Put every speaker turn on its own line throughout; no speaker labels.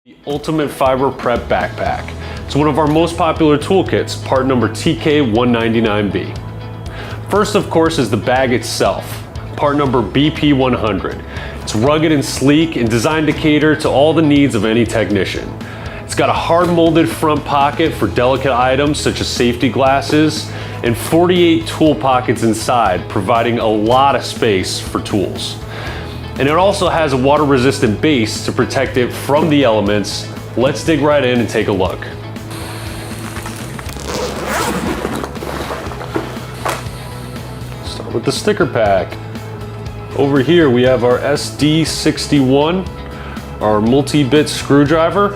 The Ultimate Fiber Prep Backpack. It's one of our most popular toolkits, part number TK-199B. First, of course, is the bag itself, part number BP100. It's rugged and sleek and designed to cater to all the needs of any technician. It's got a hard molded front pocket for delicate items such as safety glasses and 48 tool pockets inside, providing a lot of space for tools. And it also has a water resistant base to protect it from the elements. Let's dig right in and take a look. Start with the sticker pack. Over here we have our SD61, our multi-bit screwdriver.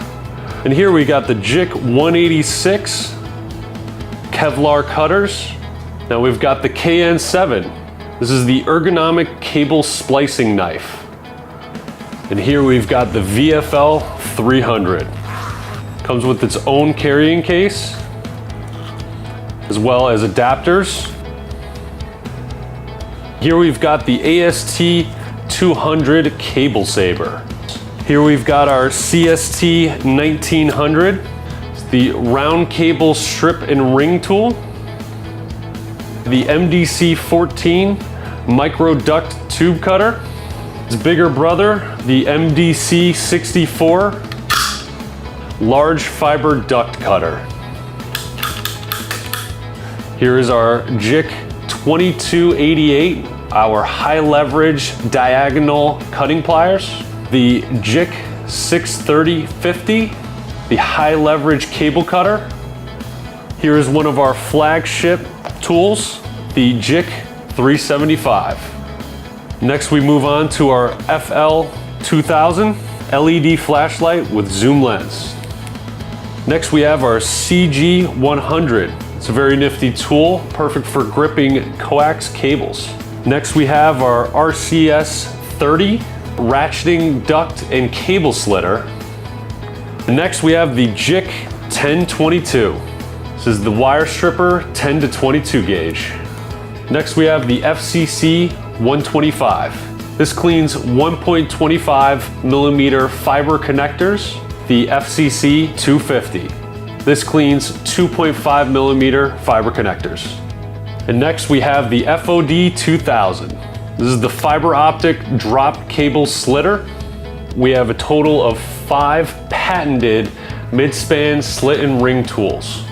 And here we got the JIK 186 Kevlar cutters. Now we've got the KN7. This is the ergonomic cable splicing knife. And here we've got the VFL 300. Comes with its own carrying case, as well as adapters. Here we've got the AST 200 cable saver. Here we've got our CST 1900, it's the round cable strip and ring tool. The MDC 14 micro duct tube cutter. Its bigger brother, the MDC 64 large fiber duct cutter. Here is our JIK 2288, our high leverage diagonal cutting pliers. The JIK 63050, the high leverage cable cutter. Here is one of our flagship tools, the JIK 375. Next we move on to our FL 2000 LED flashlight with zoom lens. Next we have our CG 100. It's a very nifty tool, perfect for gripping coax cables. Next we have our RCS 30 ratcheting duct and cable slitter. Next we have the JIK 1022. This is the wire stripper 10 to 22 gauge. Next we have the FCC 125. This cleans 1.25 millimeter fiber connectors. The FCC 250. This cleans 2.5 millimeter fiber connectors. And next we have the FOD 2000. This is the fiber optic drop cable slitter. We have a total of 5 patented mid-span slit and ring tools.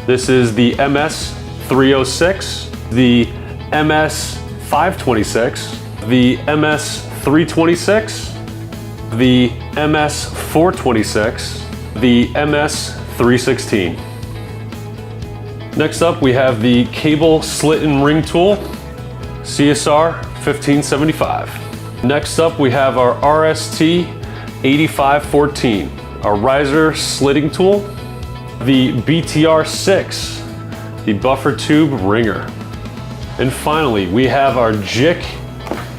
This is the MS 306, the MS 526, the MS 326, the MS 426, the MS 316. Next up we have the cable slit and ring tool, CSR 1575. Next up we have our RST 8514, our riser slitting tool, the BTR6, the buffer tube ringer. And finally, we have our JIK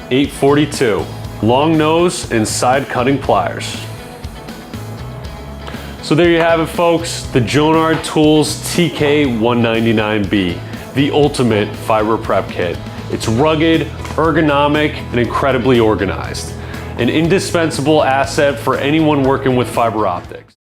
842, long nose and side cutting pliers. So there you have it, folks, the Jonard Tools TK-199B, the ultimate fiber prep kit. It's rugged, ergonomic, and incredibly organized. An indispensable asset for anyone working with fiber optics.